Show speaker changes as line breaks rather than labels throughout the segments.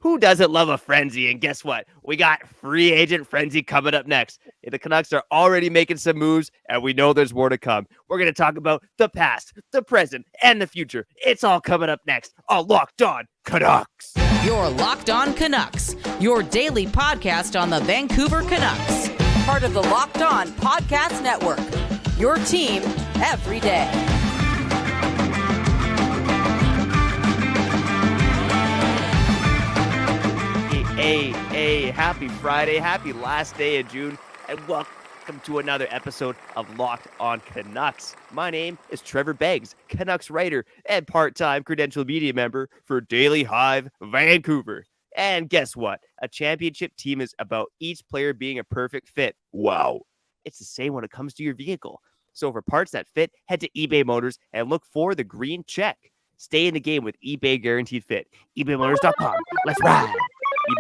Who doesn't love a frenzy? And guess what? We got free agent frenzy coming up next. The Canucks are already making some moves, and we know there's more to come. We're going to talk about the past, the present, and the future. It's all coming up next on Locked On Canucks.
You're Locked On Canucks, your daily podcast on the Vancouver Canucks. Part of the Locked On Podcast Network, your team every day.
Hey, happy Friday, happy last day of June, and welcome to another episode of Locked On Canucks. My name is Trevor Beggs, Canucks writer and part-time credentialed media member for Daily Hive Vancouver. And guess what? A championship team is about each player being a perfect fit. Wow. It's the same when it comes to your vehicle. So for parts that fit, head to eBay Motors and look for the green check. Stay in the game with eBay Guaranteed Fit. ebaymotors.com. Let's ride.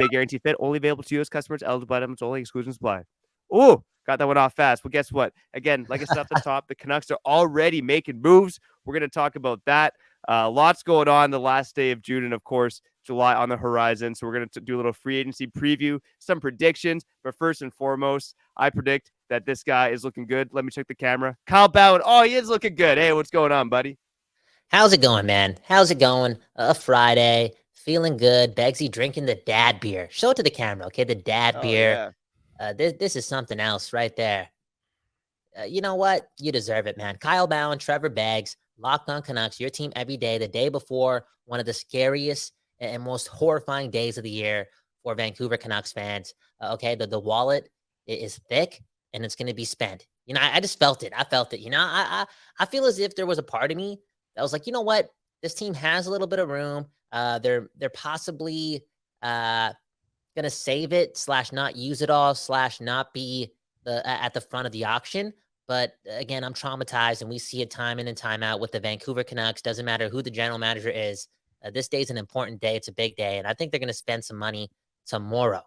eBay Guaranteed Fit, only available to U.S. customers, eligible items only, exclusions apply. Oh, got that one off fast. Well, guess what? Again, like I said at the top, the Canucks are already making moves. We're going to talk about that. Lots going on the last day of June, and of course, July on the horizon. So we're going to do a little free agency preview, some predictions. But first and foremost, I predict that this guy is looking good. Let me check the camera. Kyle Bhawan. Oh, he is looking good. Hey, what's going on, buddy?
How's it going, man? How's it going? A Friday, feeling good. Beggsy drinking the dad beer. Show it to the camera, okay? The dad beer. Yeah. This is something else right there. You know what? You deserve it, man. Kyle Bhawan, Trevor Beggs, Locked On Canucks, your team every day, the day before one of the scariest and most horrifying days of the year for Vancouver Canucks fans. Okay, the wallet is thick and it's going to be spent. You know, I just felt it. I felt it. You know, I feel as if there was a part of me that was like, you know what? This team has a little bit of room. They're possibly gonna save it / not use it all / not be at the front of the auction. But again, I'm traumatized, and we see it time in and time out with the Vancouver Canucks. Doesn't matter who the general manager is. This day is an important day. It's a big day, and I think they're gonna spend some money tomorrow.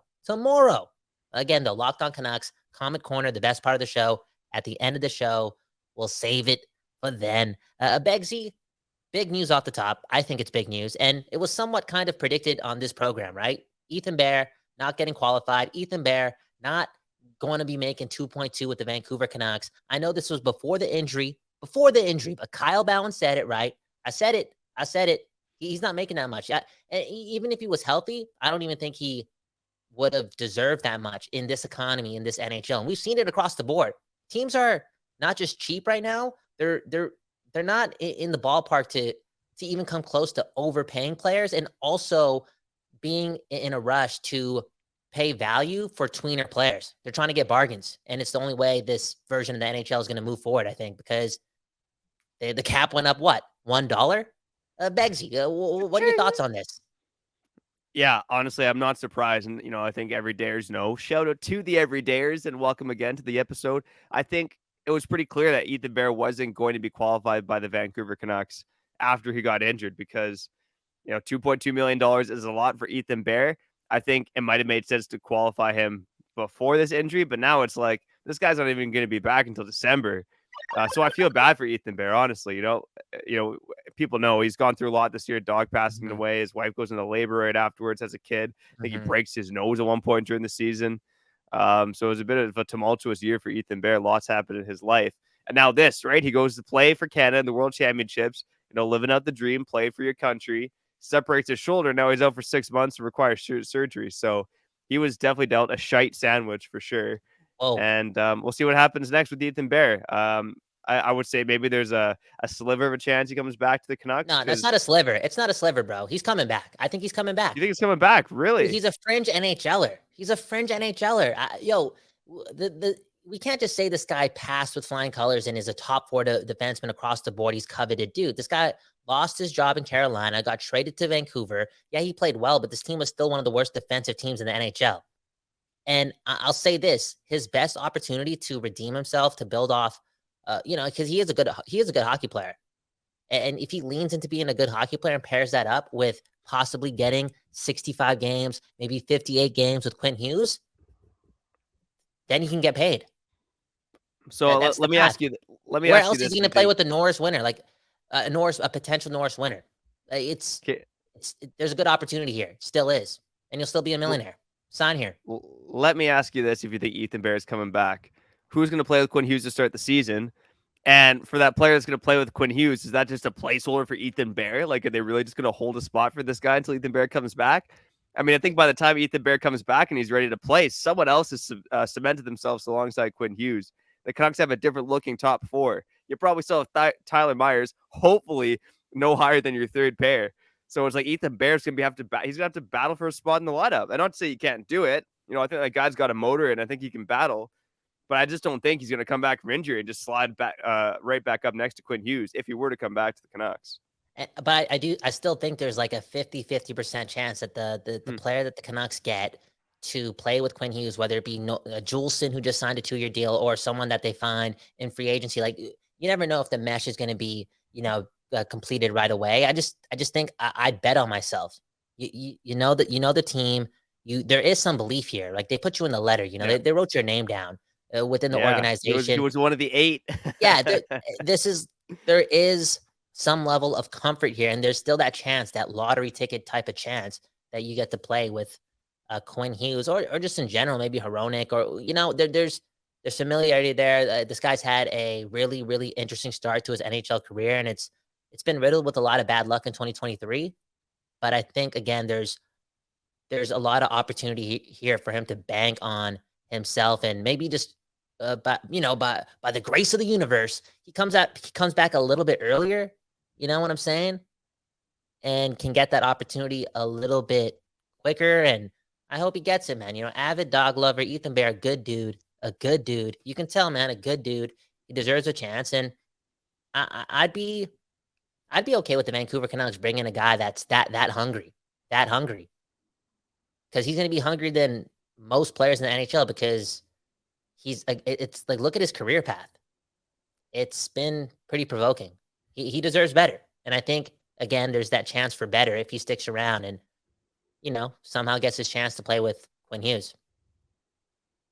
Again, though, Locked On Canucks, Comment Corner, the best part of the show. At the end of the show, we'll save it for then. Beggsy, big news off the top. I think it's big news. And it was somewhat kind of predicted on this program, right? Ethan Bear not getting qualified. Ethan Bear not going to be making 2.2 with the Vancouver Canucks. I know this was before the injury, but Kyle Bhawan said it, right? I said it. He's not making that much. Even if he was healthy, I don't even think he would have deserved that much in this economy, in this NHL. And we've seen it across the board. Teams are not just cheap right now. They're not in the ballpark to even come close to overpaying players and also being in a rush to pay value for tweener players. They're trying to get bargains, and it's the only way this version of the NHL is going to move forward, I think, because the cap went up, what, $1? Beggsy, what are your thoughts on this?
Yeah, honestly, I'm not surprised. And, you know, I think everydayers know. Shout out to the everydayers and welcome again to the episode. I think it was pretty clear that Ethan Bear wasn't going to be qualified by the Vancouver Canucks after he got injured because, you know, $2.2 million is a lot for Ethan Bear. I think it might have made sense to qualify him before this injury, but now it's like this guy's not even going to be back until December. So I feel bad for Ethan Bear, honestly. You know, people know he's gone through a lot this year, dog passing away. His wife goes into labor right afterwards as a kid. I think he breaks his nose at one point during the season. So it was a bit of a tumultuous year for Ethan Bear. Lots happened in his life. And now this, right? He goes to play for Canada in the World Championships, you know, living out the dream, play for your country, separates his shoulder. Now he's out for 6 months and requires surgery. So he was definitely dealt a shite sandwich for sure.
Whoa.
And we'll see what happens next with Ethan Bear. I would say maybe there's a sliver of a chance he comes back to the Canucks.
No, that's not a sliver. It's not a sliver, bro. He's coming back. I think he's coming back.
You think he's coming back? Really?
He's a fringe NHLer. We can't just say this guy passed with flying colors and is a top 4 defenseman across the board. He's coveted. Dude, this guy lost his job in Carolina, got traded to Vancouver. Yeah, he played well, but this team was still one of the worst defensive teams in the NHL. And I'll say this, his best opportunity to redeem himself, to build off, because he is a good hockey player. And if he leans into being a good hockey player and pairs that up with possibly getting 65 games, maybe 58 games with Quinn Hughes, then he can get paid.
So let me ask you.
Where else is he going to play with the Norris winner, like a potential Norris winner? There's a good opportunity here. Still is. and you'll still be a millionaire. Sign here.
Well, let me ask you this: if you think Ethan Bear is coming back, who's going to play with Quinn Hughes to start the season? And for that player that's going to play with Quinn Hughes, is that just a placeholder for Ethan Bear? Like, are they really just going to hold a spot for this guy until Ethan Bear comes back? I mean, I think by the time Ethan Bear comes back and he's ready to play, someone else has cemented themselves alongside Quinn Hughes. The Canucks have a different looking top four. You probably still have Tyler Myers, hopefully no higher than your third pair. So it's like Ethan Bear's going to he's going to have to battle for a spot in the lineup. I don't say you can't do it. You know, I think that guy's got a motor and I think he can battle. But I just don't think he's going to come back from injury and just slide back right back up next to Quinn Hughes if he were to come back to the Canucks.
But I still think there's like a 50% chance that the player that the Canucks get to play with Quinn Hughes, whether it be Juleson, who just signed a 2-year deal, or someone that they find in free agency. Like, you never know if the mesh is going to be, completed right away. I just think I'd bet on myself. You know the team. There is some belief here. Like, they put you in the letter. They wrote your name down within the organization.
He was one of the 8.
Yeah, there is some level of comfort here, and there's still that chance, that lottery ticket type of chance, that you get to play with Quinn Hughes or just in general, maybe Hronek, or there's familiarity there. This guy's had a really, really interesting start to his NHL career, and it's been riddled with a lot of bad luck in 2023. But I think, again, there's a lot of opportunity here for him to bank on himself, and maybe just by the grace of the universe, he comes back a little bit earlier. You know what I'm saying? And can get that opportunity a little bit quicker. And I hope he gets it, man. Avid dog lover, Ethan Bear, a good dude. You can tell, man, a good dude. He deserves a chance. And I'd be okay with the Vancouver Canucks bringing a guy that's that hungry. Because he's going to be hungrier than most players in the NHL, because it's like, look at his career path. It's been pretty provoking. He deserves better. And I think, again, there's that chance for better if he sticks around and, somehow gets his chance to play with Quinn Hughes.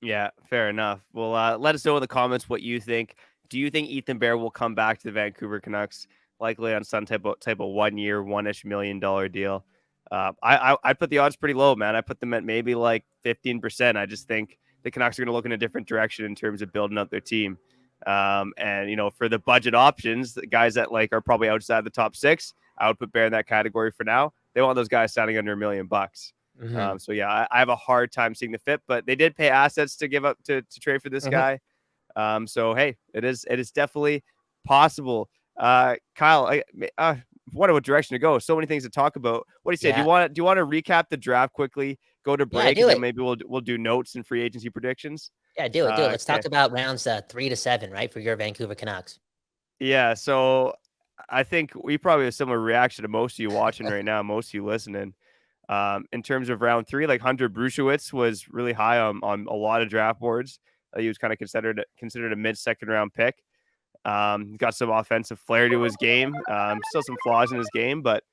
Yeah, fair enough. Well, let us know in the comments what you think. Do you think Ethan Bear will come back to the Vancouver Canucks, likely on some type of 1 year, $1-ish million deal? I'd put the odds pretty low, man. I put them at maybe like 15%. I just think the Canucks are going to look in a different direction in terms of building up their team. And for the budget options, the guys that are probably outside the top 6, I would put Bear in that category for now. They want those guys signing under $1 million.
Mm-hmm.
So yeah, I have a hard time seeing the fit, but they did pay assets to give up to trade for this guy. So hey, it is definitely possible. Kyle, what a direction to go. So many things to talk about. What do you say?
Yeah.
Do you want to recap the draft quickly? Go to break, and then maybe we'll do notes and free agency predictions.
Yeah, do it. Let's talk about rounds 3 to 7, right, for your Vancouver Canucks.
Yeah, so I think we probably have a similar reaction to most of you watching right now, most of you listening. In terms of round 3, like Hunter Brusiewicz was really high on a lot of draft boards. He was kind of considered a mid-second round pick. Got some offensive flair to his game. Still some flaws in his game, but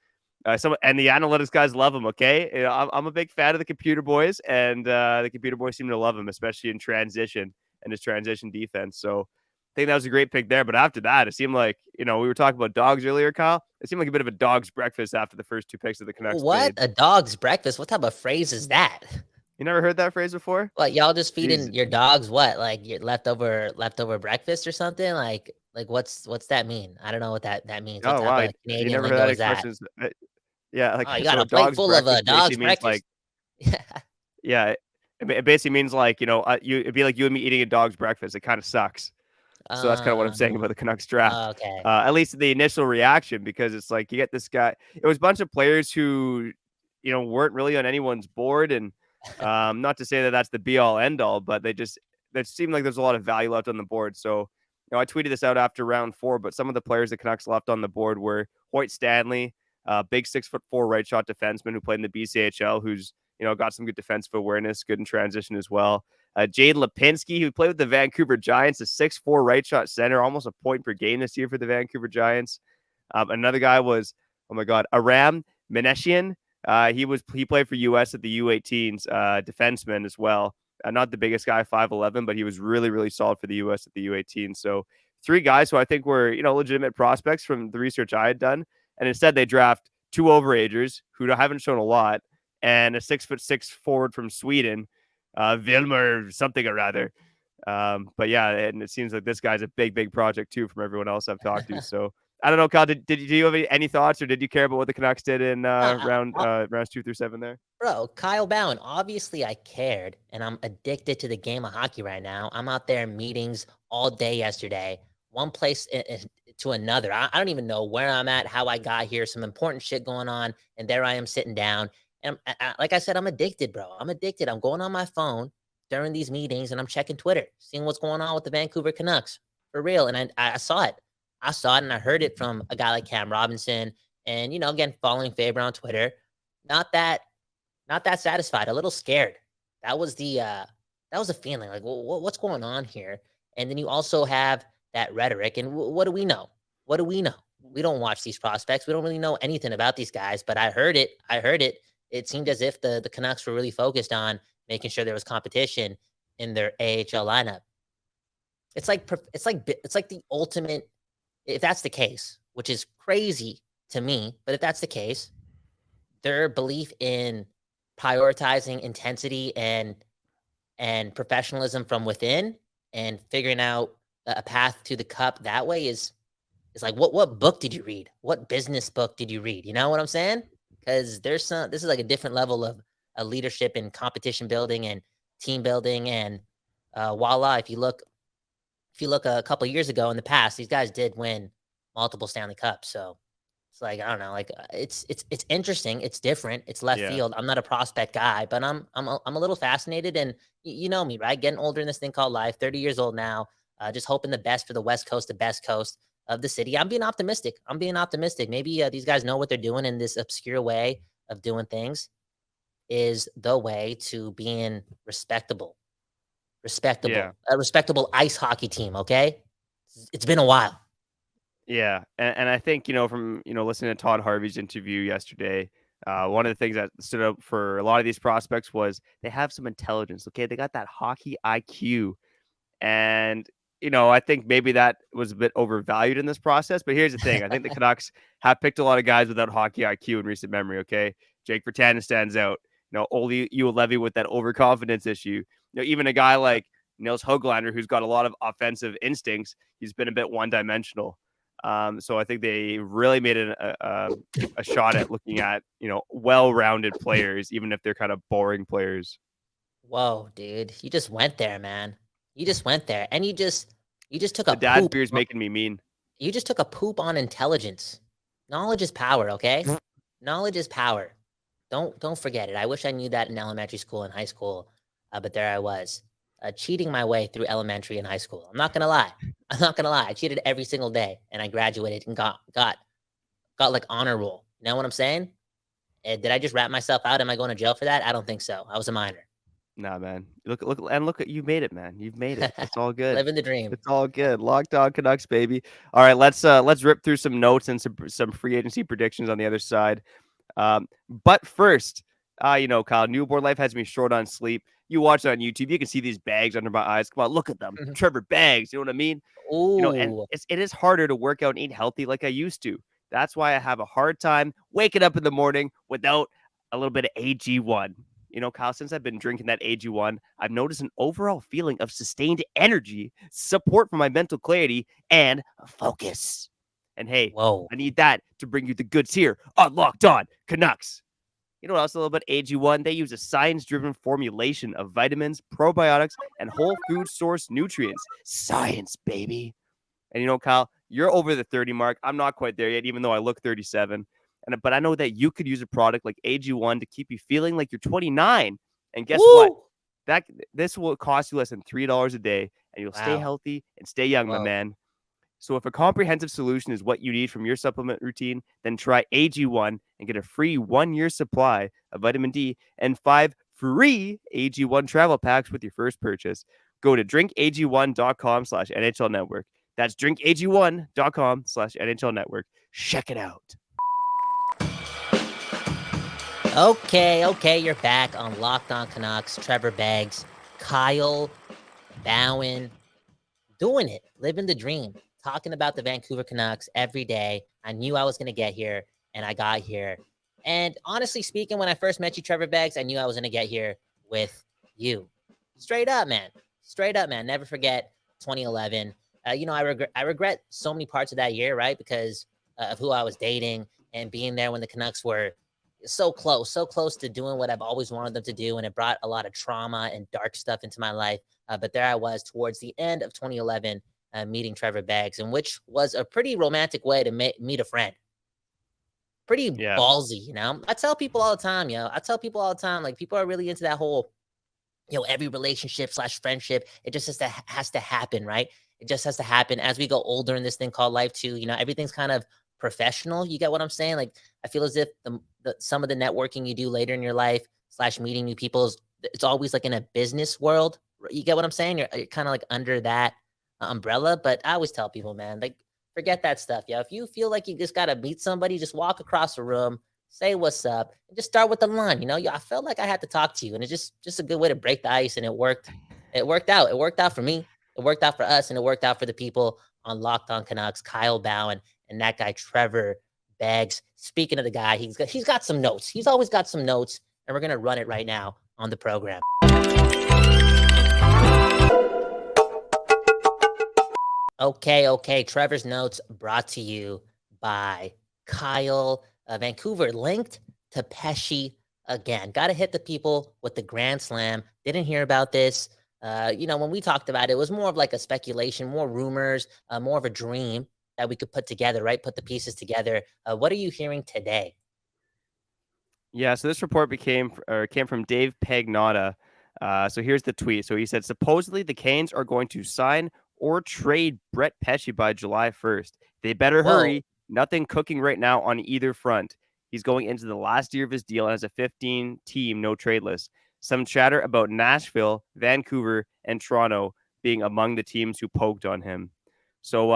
and the analytics guys love him. Okay, I'm a big fan of the computer boys, and the computer boys seem to love him, especially in transition and his transition defense. So I think that was a great pick there. But after that, it seemed like we were talking about dogs earlier, Kyle. It seemed like a bit of a dog's breakfast after the first 2 picks of the Canucks.
What
made.
A dog's breakfast? What type of phrase is that?
You never heard that phrase before?
What, y'all just feeding your dogs what? Like your leftover breakfast or something? Like what's that mean? I don't know what that means. What
Oh,
type
wow.
of Canadian
You never
lingo
heard that
is that?
expression? Yeah, like,
Oh, you got a plate full of dog's breakfast.
Yeah, it basically means it'd be like you and me eating a dog's breakfast. It kind of sucks. So that's kind of what I'm saying about the Canucks draft.
Okay.
At least the initial reaction, because it's like you get this guy. It was a bunch of players who, weren't really on anyone's board, and not to say that that's the be all end all, but there seemed like there's a lot of value left on the board. So, I tweeted this out after round 4, but some of the players the Canucks left on the board were Hoyt Stanley, big 6'4" right shot defenseman who played in the BCHL, who's got some good defensive awareness, good in transition as well. Jade Lipinski, who played with the Vancouver Giants, a 6'4" right shot center, almost a point per game this year for the Vancouver Giants. Another guy was, Aram Meneshian. He played for US at the U18s, defenseman as well. Not the biggest guy, 5'11", but he was really, really solid for the US at the U18. So 3 guys who I think were, legitimate prospects from the research I had done. And instead they draft 2 overagers who haven't shown a lot. and a 6'6" forward from Sweden, Vilmer something or rather. But yeah, and it seems like this guy's a big project too from everyone else I've talked to. So I don't know, Kyle, do you have any thoughts, or did you care about what the Canucks did in rounds 2 through 7 there?
Bro, Kyle Bhawan, obviously I cared, and I'm addicted to the game of hockey right now. I'm out there in meetings all day yesterday, one place to another. I don't even know where I'm at, how I got here, some important shit going on, and there I am sitting down. And like I said, I'm addicted, bro. I'm addicted. I'm going on my phone during these meetings, and I'm checking Twitter, seeing what's going on with the Vancouver Canucks. For real. And I saw it. I saw it, and I heard it from a guy like Cam Robinson, and, again, following Faber on Twitter. Not that satisfied, a little scared. That was the feeling like, what's going on here? And then you also have that rhetoric. And what do we know? What do we know? We don't watch these prospects. We don't really know anything about these guys, but I heard it. It seemed as if the Canucks were really focused on making sure there was competition in their AHL lineup. It's like the ultimate, if that's the case, which is crazy to me, but if that's the case, their belief in prioritizing intensity and professionalism from within and figuring out a path to the cup that way is like, what book did you read? What business book did you read? You know what I'm saying? Because this is like a different level of leadership and competition building and team building. And voila, if you look a couple of years ago in the past, these guys did win multiple Stanley Cups. So it's like, I don't know, like it's interesting. It's different. It's left field. I'm not a prospect guy, but I'm a little fascinated. And you know me, right? Getting older in this thing called life, 30 years old now, just hoping the best for the West Coast, the best coast of the city. I'm being optimistic. Maybe these guys know what they're doing, in this obscure way of doing things is the way to being respectable. A respectable ice hockey team. Okay. It's been a while.
Yeah. And I think, from, listening to Todd Harvey's interview yesterday, one of the things that stood out for a lot of these prospects was they have some intelligence. Okay. They got that hockey IQ. And, I think maybe that was a bit overvalued in this process. But here's the thing. I think the Canucks have picked a lot of guys without hockey IQ in recent memory. Okay. Jake Virtanen stands out. Oli Ulevi with that overconfidence issue. Even a guy like Nils Höglander, who's got a lot of offensive instincts, he's been a bit one-dimensional. So I think they really made it a shot at looking at, well-rounded players, even if they're kind of boring players.
Whoa, dude. You just went there, man. You just went there. And you just took a
The dad
poop.
beer's making me mean.
You just took a poop on intelligence. Knowledge is power, okay? Knowledge is power. Don't forget it. I wish I knew that in elementary school and high school, but there I was, cheating my way through elementary and high school. I'm not gonna lie. I cheated every single day, and I graduated and got like honor roll. You know what I'm saying? Did I just rat myself out? Am I going to jail for that? I don't think so. I was a minor.
Nah, man. Look at you made it, man. You've made it. It's all good.
Living the dream.
It's all good. Locked on Canucks, baby. All right, let's rip through some notes and some free agency predictions on the other side. But first, Kyle, newborn life has me short on sleep. You watch it on YouTube, you can see these bags under my eyes. Come on, look at them. Trevor Beggs, you know what I mean?
Ooh.
And it is harder to work out and eat healthy like I used to. That's why I have a hard time waking up in the morning without a little bit of AG1. Kyle, since I've been drinking that AG1, I've noticed an overall feeling of sustained energy, support for my mental clarity, and focus. And hey,
whoa,
I need that to bring you the goods here on Locked On Canucks. You know what else a little bit AG1? They use a science-driven formulation of vitamins, probiotics, and whole food source nutrients. Science, baby. And Kyle, you're over the 30 mark. I'm not quite there yet, even though I look 37. But I know that you could use a product like AG1 to keep you feeling like you're 29. And guess what? This will cost you less than $3 a day, and you'll stay healthy and stay young, my man. So if a comprehensive solution is what you need from your supplement routine, then try AG1 and get a free 1-year supply of vitamin D and 5 free AG1 travel packs with your first purchase. Go to drinkag1.com/NHL Network. That's drinkag1.com/NHL Network. Check it out.
Okay, you're back on Locked On Canucks. Trevor Beggs, Kyle Bhawan, doing it, living the dream, talking about the Vancouver Canucks every day. I knew I was going to get here, and I got here. And honestly speaking, when I first met you, Trevor Beggs, I knew I was going to get here with you. Straight up, man. Straight up, man. Never forget 2011. I regret so many parts of that year, right? Because of who I was dating and being there when the Canucks were so close to doing what I've always wanted them to do. And it brought a lot of trauma and dark stuff into my life. But there I was towards the end of 2011, meeting Trevor Beggs, and which was a pretty romantic way to meet a friend. Pretty ballsy, I tell people all the time, like people are really into that whole, every relationship / friendship, it just has to happen, right? It just has to happen as we go older in this thing called life too. Everything's kind of professional. You get what I'm saying? Like, I feel as if some of the networking you do later in your life / meeting new people it's always like in a business world. You get what I'm saying? You're kind of like under that umbrella. But I always tell people, man, like, forget that stuff. If you feel like you just got to meet somebody, just walk across the room, say what's up, and just start with the line. I felt like I had to talk to you, and it's just a good way to break the ice, and it worked. It worked out. It worked out for me. It worked out for us, and it worked out for the people on Locked On Canucks, Kyle Bhawan, and that guy Trevor Beggs. Speaking of the guy, he's got some notes. He's always got some notes, and we're gonna run it right now on the program. Okay. Trevor's notes brought to you by Kyle. Vancouver linked to Pesci again. Got to hit the people with the Grand Slam. Didn't hear about this. When we talked about it, it was more of like a speculation, more rumors, more of a dream that we could put together, right? Put the pieces together. What are you hearing today?
Yeah, so this report came from Dave Pagnotta. So here's the tweet. So he said, supposedly the Canes are going to sign or trade Brett Pesci by July 1st. They better hurry. Nothing cooking right now on either front. He's going into the last year of his deal and has a 15-team no-trade list. Some chatter about Nashville, Vancouver, and Toronto being among the teams who poked on him. So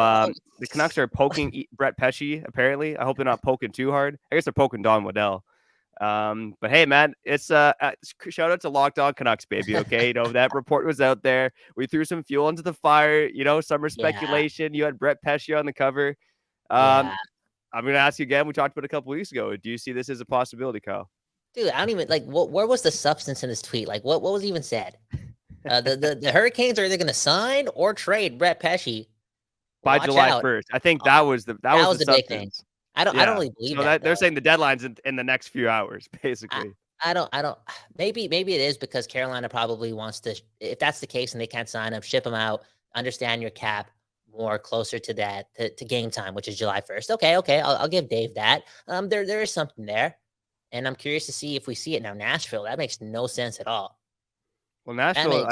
the Canucks are poking Brett Pesci, apparently. I hope they're not poking too hard. I guess they're poking Don Waddell. But hey, man, it's shout out to Locked On Canucks, baby. Okay, that report was out there. We threw some fuel into the fire. Summer speculation. You had Brett Pesci on the cover. I'm gonna ask you again. We talked about it a couple weeks ago. Do you see this as a possibility, Kyle?
Dude, I don't even like. Where was the substance in this tweet? Like, what was even said? The Hurricanes, are either gonna sign or trade Brett Pesci
by July 1st. I think that was the big thing.
I don't really believe that.
They're saying the deadline's in the next few hours, basically.
I don't. Maybe it is because Carolina probably wants to. If that's the case and they can't sign him, ship him out. Understand your cap more closer to that to game time, which is July 1st. Okay. I'll give Dave that. There is something there, and I'm curious to see if we see it now. Nashville, that makes no sense at all.
Well, Nashville,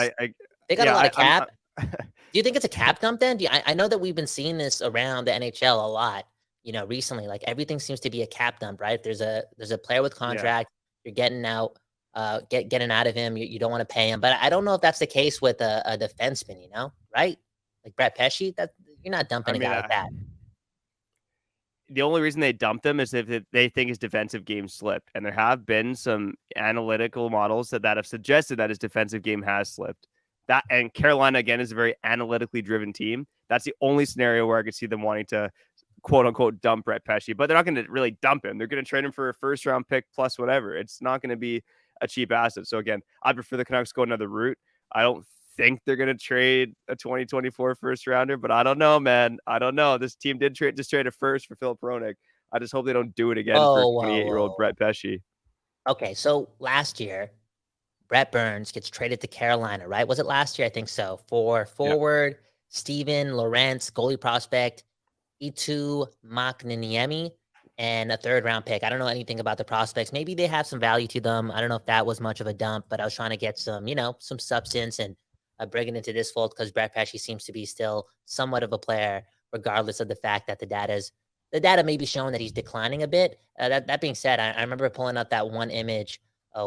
they got a lot of cap. Do you think it's a cap dump then? I know that we've been seeing this around the NHL a lot. Recently, like everything seems to be a cap dump, right? There's a player with contract, you're getting out, getting out of him. You don't want to pay him, but I don't know if that's the case with a defenseman, right? Like Brett Pesci, that you're not dumping a guy like that.
The only reason they dump them is if they think his defensive game slipped, and there have been some analytical models that have suggested that his defensive game has slipped. That, and Carolina again is a very analytically driven team. That's the only scenario where I could see them wanting to quote unquote dump Brett Pesci, but they're not going to really dump him. They're going to trade him for a first round pick plus whatever. It's not going to be a cheap asset. So again, I prefer the Canucks go another route. I don't think they're going to trade a 2024 first rounder, but I don't know, man. I don't know. This team did trade a first for Filip Hronek. I just hope they don't do it again for 28-year-old Brett Pesci.
Okay, so last year, Brett Burns gets traded to Carolina, right? Was it last year? I think so. For forward Steven Lorentz, goalie prospect Eetu Makiniemi, and a third-round pick. I don't know anything about the prospects. Maybe they have some value to them. I don't know if that was much of a dump, but I was trying to get some, some substance and bring it into this fold because Brett Pesci seems to be still somewhat of a player, regardless of the fact that the data may be showing that he's declining a bit. That being said, I remember pulling up that one image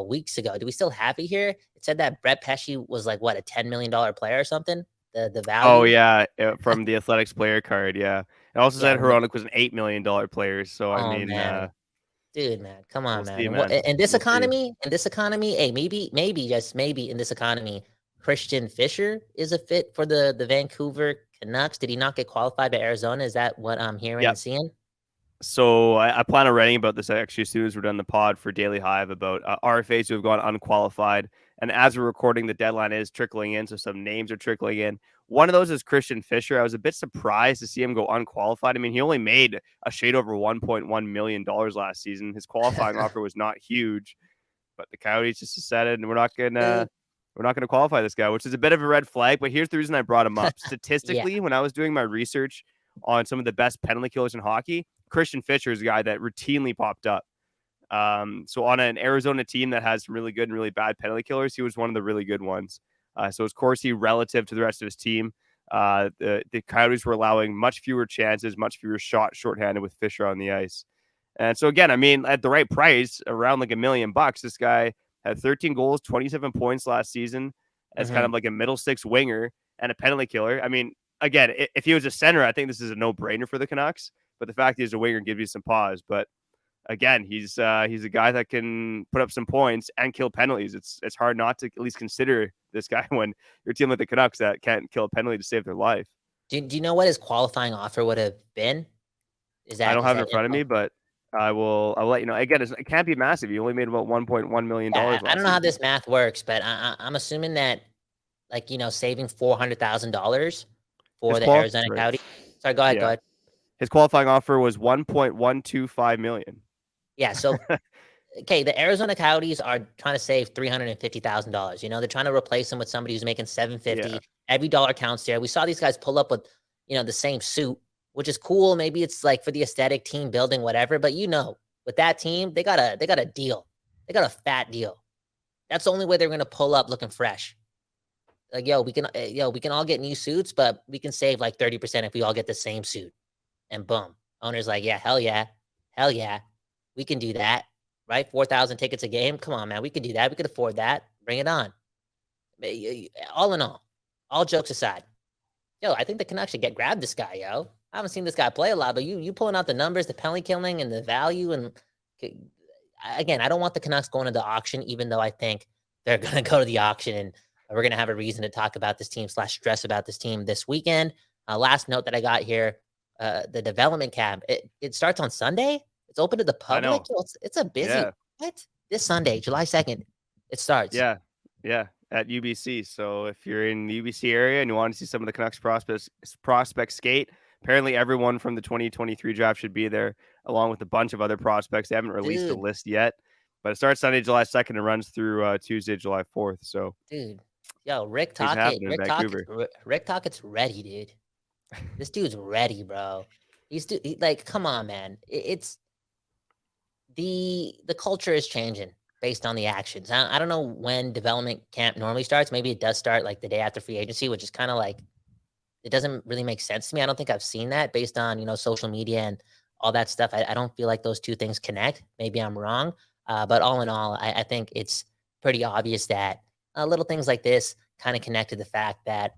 weeks ago. Do we still have it here? It said that Brett Pesci was like, what, a $10 million player or something? The value?
Oh, yeah, from the Athletics player card, yeah. It also said Hronek was an $8 million player, so I mean...
dude, man, come on,
we'll
man.
See, man.
In this economy, hey, maybe, just maybe in this economy, Christian Fischer is a fit for the Vancouver Canucks. Did he not get qualified by Arizona? Is that what I'm hearing and seeing?
So I plan on writing about this actually as soon as we're done the pod for Daily Hive about RFAs who have gone unqualified. And as we're recording, the deadline is trickling in, so some names are trickling in. One of those is Christian Fischer. I was a bit surprised to see him go unqualified. I mean, he only made a shade over $1.1 million last season. His qualifying offer was not huge, but the Coyotes just decided we're not gonna qualify this guy, which is a bit of a red flag. But here's the reason I brought him up.
Yeah.
Statistically, when I was doing my research on some of the best penalty killers in hockey, Christian Fischer is a guy that routinely popped up. So on an Arizona team that has some really good and really bad penalty killers, he was one of the really good ones. So of course, he relative to the rest of his team, the Coyotes were allowing much fewer chances, much fewer shots shorthanded with Fischer on the ice. And so again, I mean, at the right price, around like $1 million, this guy had 13 goals, 27 points last season as kind of like a middle six winger and a penalty killer. I mean, again, if he was a center, I think this is a no-brainer for the Canucks. But the fact he's a winger gives you some pause. But again, he's a guy that can put up some points and kill penalties. It's hard not to at least consider this guy when you're a team like the Canucks that can't kill a penalty to save their life.
Do you know what his qualifying offer would have been?
I don't have it in front of me, but I'll let you know. Again, it can't be massive. He only made about $1.1 million last
I don't know how
season.
this math works, but I'm assuming that, like, saving $400,000 for the Arizona Coyotes. Sorry, go ahead.
Yeah.
Go ahead.
His qualifying offer was $1.125 million.
Yeah. So, okay, the Arizona Coyotes are trying to save $350,000. They're trying to replace him with somebody who's making $750.
Yeah.
Every dollar counts there. We saw these guys pull up with, the same suit, which is cool. Maybe it's like for the aesthetic, team building, whatever. But with that team, they got a deal. They got a fat deal. That's the only way they're going to pull up looking fresh. Like, we can all get new suits, but we can save like 30% if we all get the same suit. And boom, owner's like, yeah, hell yeah, we can do that, right? 4,000 tickets a game. Come on, man, we can do that. We could afford that. Bring it on. All in all jokes aside, I think the Canucks should grab this guy, I haven't seen this guy play a lot, but you pulling out the numbers, the penalty killing, and the value, and again, I don't want the Canucks going to the auction, even though I think they're going to go to the auction, and we're going to have a reason to talk about this team / stress about this team this weekend. Last note that I got here, the development camp, it starts on Sunday. It's open to the public. It's a busy, what? This Sunday, July 2nd, it starts.
Yeah, at UBC. So if you're in the UBC area and you want to see some of the Canucks prospects skate, apparently everyone from the 2023 draft should be there, along with a bunch of other prospects. They haven't released a list yet, but it starts Sunday, July 2nd and runs through Tuesday, July 4th. So,
Rick Tockett's ready, dude. This dude's ready, bro. Come on, man. It's the culture is changing based on the actions. I don't know when development camp normally starts. Maybe it does start like the day after free agency, which is kind of like, it doesn't really make sense to me. I don't think I've seen that based on, social media and all that stuff. I don't feel like those two things connect. Maybe I'm wrong. But all in all, I think it's pretty obvious that little things like this kind of connect to the fact that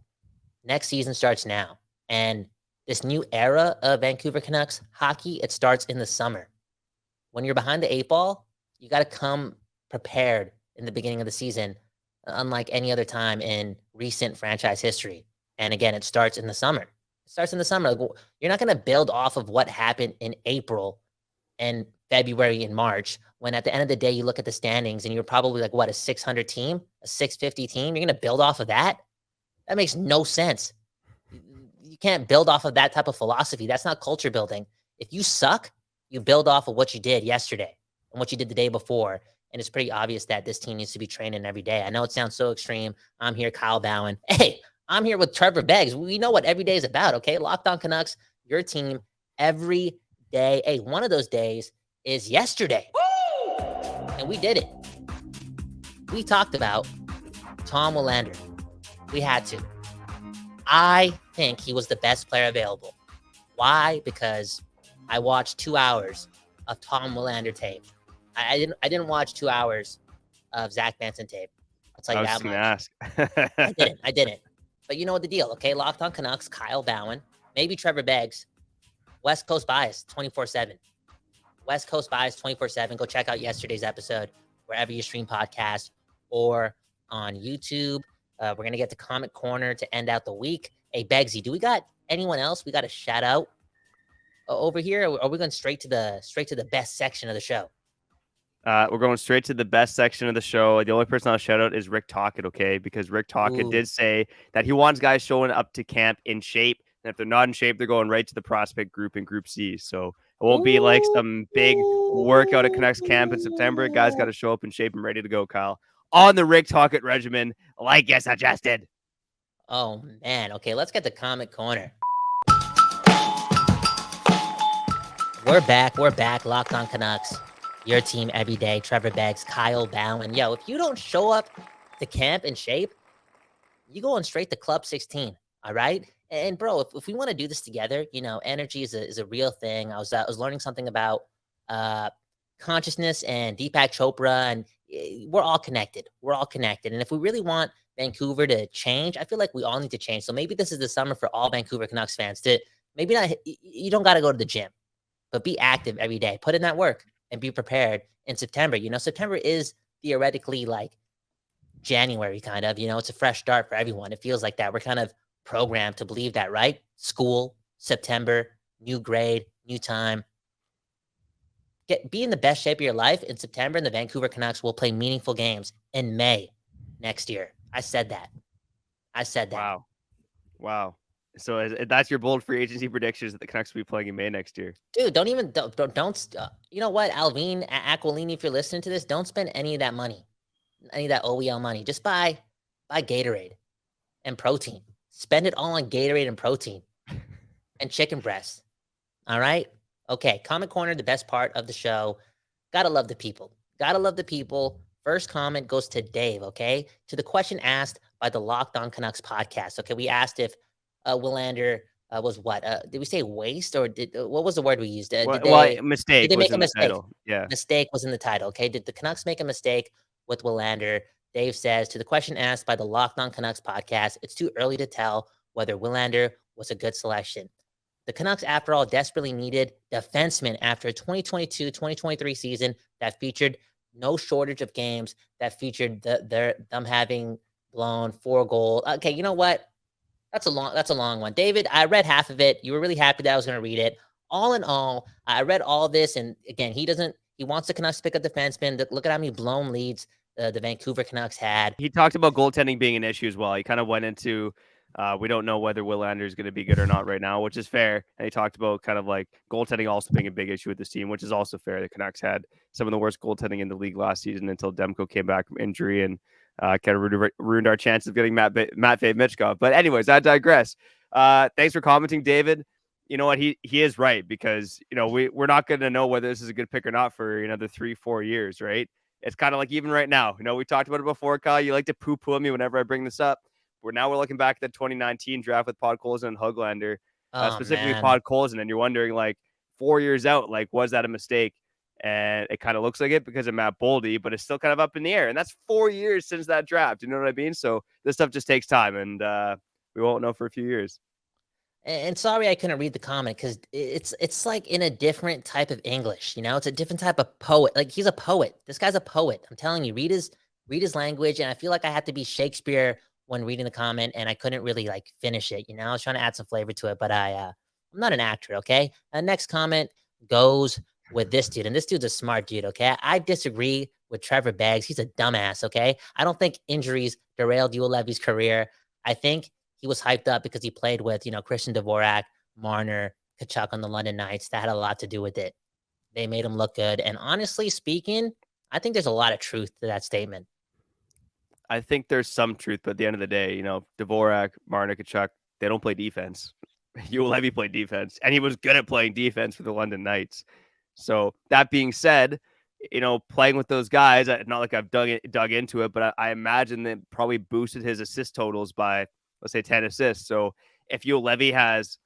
next season starts now. And this new era of Vancouver Canucks hockey, it starts in the summer. When you're behind the 8 ball, you got to come prepared in the beginning of the season, unlike any other time in recent franchise history. And again, it starts in the summer. You're not going to build off of what happened in April and February and March, when at the end of the day, you look at the standings and you're probably like, a 600 team, a 650 team. You're going to build off of that? That makes no sense. You can't build off of that type of philosophy. That's not culture building. If you suck, you build off of what you did yesterday and what you did the day before. And it's pretty obvious that this team needs to be training every day. I know it sounds so extreme. I'm here, Kyle Bhawan. Hey, I'm here with Trevor Beggs. We know what every day is about, okay? Locked On Canucks, your team every day. Hey, one of those days is yesterday. Woo! And we did it. We talked about Tom Willander. We had to. I think he was the best player available. Why? Because I watched 2 hours of Tom Willander tape. I didn't watch 2 hours of Zach Benson tape. I'll tell you that much. I didn't. But you know what the deal, okay? Locked On Canucks, Kyle Bhawan, maybe Trevor Beggs. West Coast Bias, 24/7. West Coast Bias, 24/7. Go check out yesterday's episode wherever you stream podcasts or on YouTube. We're going to get to Comic Corner to end out the week. Hey, Beggsy, do we got anyone else we got to shout out? over here? Or are we going straight to the best section of the show?
We're going straight to the best section of the show. The only person I'll shout out is Rick Tocchet, okay? Because Rick Tocchet did say that he wants guys showing up to camp in shape. And if they're not in shape, they're going right to the prospect group in Group C. So it won't be like some big workout at Canucks camp in September. Guys got to show up in shape and ready to go, Kyle. On the Rick Tocchet regimen, like you suggested.
Oh, man. Okay, let's get the comment corner. We're back. Locked on Canucks. Your team every day. Trevor Beggs, Kyle Bhawan. Yo, if you don't show up to camp in shape, you going straight to Club 16. All right. And bro, if we want to do this together, energy is a real thing. I was learning something about consciousness and Deepak Chopra, and we're all connected. And if we really want Vancouver to change, I feel like we all need to change. So maybe this is the summer for all Vancouver Canucks fans to maybe not. You don't got to go to the gym, but be active every day. Put in that work. And be prepared in September. September is theoretically like January, kind of. It's a fresh start for everyone. It feels like that. We're kind of programmed to believe that, right? School, September, new grade, new time. Be in the best shape of your life in September, and the Vancouver Canucks will play meaningful games in May next year. I said that.
Wow. So that's your bold free agency predictions that the Canucks will be playing in May next year.
Dude, don't you know what, Alvin Aquilini, if you're listening to this, don't spend any of that money, any of that OEL money. Just buy Gatorade and protein. Spend it all on Gatorade and protein and chicken breast. All right? Okay, comment corner, the best part of the show. Gotta love the people. First comment goes to Dave, okay? To the question asked by the Locked On Canucks podcast. Okay, we asked if Willander was what? Did we say waste, or what was the word we used?
Mistake.
Did they make a
mistake?
Title?
Yeah.
Mistake was in the title. Okay. Did the Canucks make a mistake with Willander? Dave says, to the question asked by the Locked On Canucks podcast, it's too early to tell whether Willander was a good selection. The Canucks, after all, desperately needed defensemen after a 2022-2023 season that featured no shortage of games, that featured them having blown 4 goals. Okay, you know what? That's a long one. David, I read half of it. You were really happy that I was going to read it. All in all, I read all this, and again, he wants the Canucks to pick up defensemen. Look at how many blown leads the Vancouver Canucks had.
He talked about goaltending being an issue as well. He kind of went into we don't know whether Willander is going to be good or not right now, which is fair. And he talked about kind of like goaltending also being a big issue with this team, which is also fair. The Canucks had some of the worst goaltending in the league last season until Demko came back from injury and kind of ruined our chances of getting Matvei Michkov. But anyways, I digress. Thanks for commenting, David. You know what? He is right, because, we're not going to know whether this is a good pick or not for another 3-4 years, right? It's kind of like even right now. We talked about it before, Kyle. You like to poo-poo me whenever I bring this up. We're looking back at the 2019 draft with Podkolzin and Höglander, specifically Podkolzin, and you're wondering, like, 4 years out, like, was that a mistake? And it kind of looks like it because of Matt Boldy, but it's still kind of up in the air. And that's 4 years since that draft. You know what I mean? So this stuff just takes time, and we won't know for a few years.
And sorry I couldn't read the comment, because it's like in a different type of English. It's a different type of poet. Like, he's a poet. This guy's a poet. I'm telling you, read his language. And I feel like I had to be Shakespeare when reading the comment, and I couldn't really like finish it. I was trying to add some flavor to it, but I'm not an actor. Okay. Next comment goes with this dude, and this dude's a smart dude. Okay. I disagree with Trevor Beggs. He's a dumbass. Okay. I don't think injuries derailed Juolevi's career. I think he was hyped up because he played with, Christian Dvorak, Marner, Tkachuk on the London Knights. That had a lot to do with it. They made him look good. And honestly speaking, I think there's a lot of truth to that statement.
I think there's some truth, but at the end of the day, Dvorak, Marner, Tkachuk, they don't play defense. Juolevi played defense, and he was good at playing defense for the London Knights. So that being said, playing with those guys, not like I've dug into it, but I imagine that probably boosted his assist totals by, let's say, 10 assists. So if Juolevi has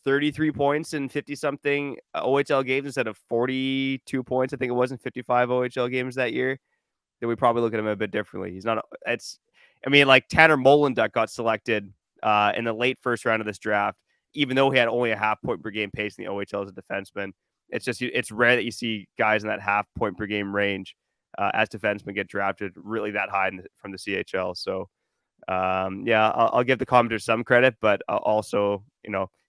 33 points in 50-something OHL games instead of 42 points, I think it was, in 55 OHL games that year, then we probably look at him a bit differently. He's not, like Tanner Molenduck got selected in the late first round of this draft, even though he had only a half point per game pace in the OHL as a defenseman. It's rare that you see guys in that half point per game range as defensemen get drafted really that high from the CHL. So, I'll give the commenter some credit, but also,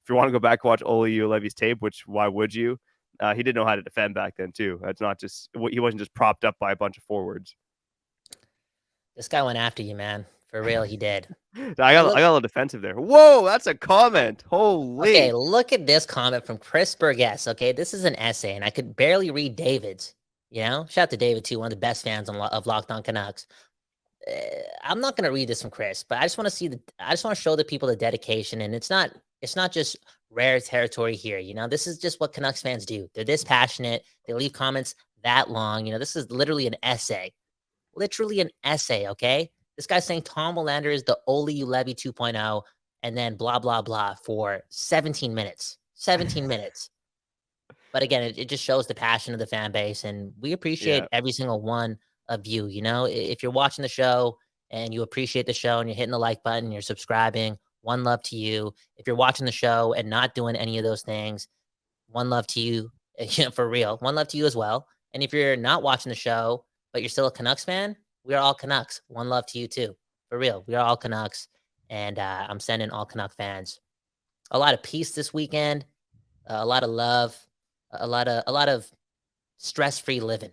if you want to go back and watch Ole Ulevi's tape, which why would you? He didn't know how to defend back then too. It's not just he wasn't just propped up by a bunch of forwards.
This guy went after you, man. For real, he did.
I got a little defensive there. Whoa, that's a comment. Holy.
Okay, look at this comment from Chris Burgess. Okay, this is an essay, and I could barely read David's. You know, shout out to David too, one of the best fans of Locked On Canucks. I'm not gonna read this from Chris, but I just want to show the people the dedication, and it's not just rare territory here. You know, this is just what Canucks fans do. They're this passionate. They leave comments that long. You know, this is literally an essay. Literally an essay, okay? This guy's saying Tom Willander is the Ole Ulevi 2.0 and then blah, blah, blah for 17 minutes. 17 minutes. But again, it just shows the passion of the fan base, and we appreciate every single one of you. You know, if you're watching the show and you appreciate the show and you're hitting the like button, you're subscribing, one love to you. If you're watching the show and not doing any of those things, one love to you, for real. One love to you as well. And if you're not watching the show, but you're still a Canucks fan, we are all Canucks. One love to you too. For real. We are all Canucks. And I'm sending all Canuck fans a lot of peace this weekend, a lot of love, a lot of stress-free living.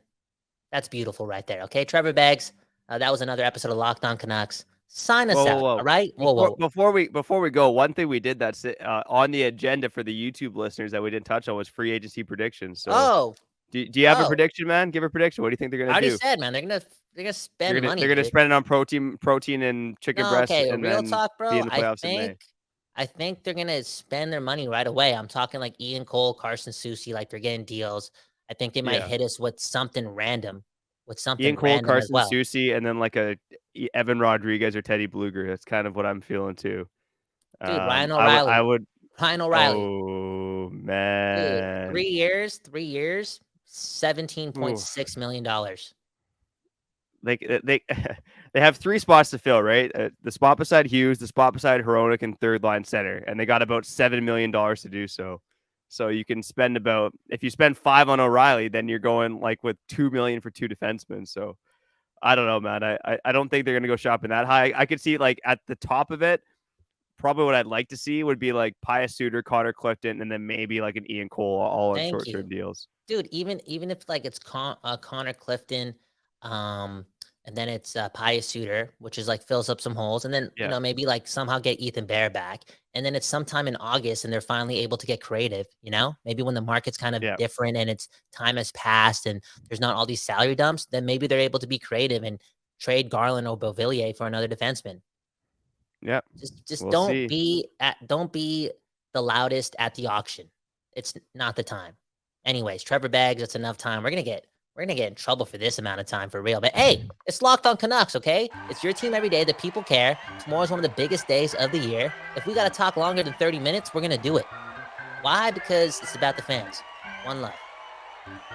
That's beautiful right there. Okay, Trevor Beggs, that was another episode of Locked On Canucks. Sign us out, all right?
Before we go, one thing we did that's on the agenda for the YouTube listeners that we didn't touch on was free agency predictions. So do you have a prediction, man? Give a prediction. What do you think they're gonna do?
I already said, man, they're gonna spend money.
They're gonna spend it on protein and chicken breast.
Okay,
and
real
then
talk, bro.
be in the playoffs in May.
I think they're gonna spend their money right away. I'm talking like Ian Cole, Carson Soucy, like they're getting deals. I think they might hit us with something random.
Ian Cole, Carson Soucy, and then like a Evan Rodriguez or Teddy Bluger. That's kind of what I'm feeling too.
Dude, Ryan O'Reilly. Ryan O'Reilly.
Oh man.
Dude, 3 years, $17.6 million.
They have 3 spots to fill, right? The spot beside Hughes, the spot beside Hronek, and third line center, and they got about $7 million to do so. So you can spend if you spend 5 on O'Reilly, then you're going like with $2 million for 2 defensemen. So I don't know, man. I don't think they're gonna go shopping that high. I could see like at the top of it. Probably what I'd like to see would be like Pius Suter, Connor Clifton, and then maybe like an Ian Cole all on short-term deals.
Dude, even if like it's Connor Clifton, and then it's Pius Suter, which is like fills up some holes, and then you know maybe like somehow get Ethan Bear back, and then it's sometime in August, and they're finally able to get creative. You know, maybe when the market's kind of different and it's time has passed and there's not all these salary dumps, then maybe they're able to be creative and trade Garland or Beauvillier for another defenseman.
Yeah.
Just don't be the loudest at the auction. It's not the time. Anyways, Trevor Beggs, that's enough time. We're gonna get in trouble for this amount of time for real. But hey, it's Locked On Canucks, okay? It's your team every day. The people care. Tomorrow's one of the biggest days of the year. If we gotta talk longer than 30 minutes, we're gonna do it. Why? Because it's about the fans. One love.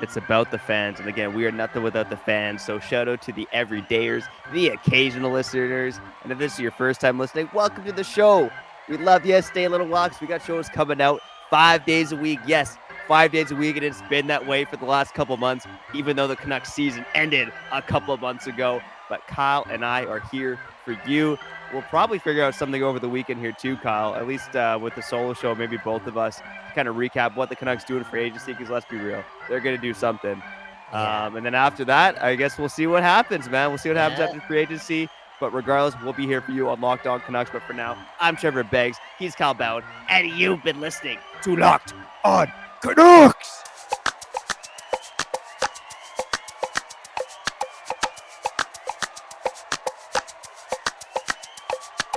It's about the fans. And again, we are nothing without the fans. So shout out to the everydayers, the occasional listeners. And if this is your first time listening, welcome to the show. We love you. Stay a little while because we got shows coming out 5 days a week. Yes, 5 days a week. And it's been that way for the last couple months, even though the Canucks season ended a couple of months ago. But Kyle and I are here for you. We'll probably figure out something over the weekend here too, Kyle, at least with the solo show, maybe both of us, to kind of recap what the Canucks do in free agency, because let's be real, they're going to do something. And then after that, I guess we'll see what happens, man. We'll see what happens after free agency. But regardless, we'll be here for you on Locked On Canucks. But for now, I'm Trevor Beggs. He's Kyle Bhawan, and you've been listening to Locked On Canucks.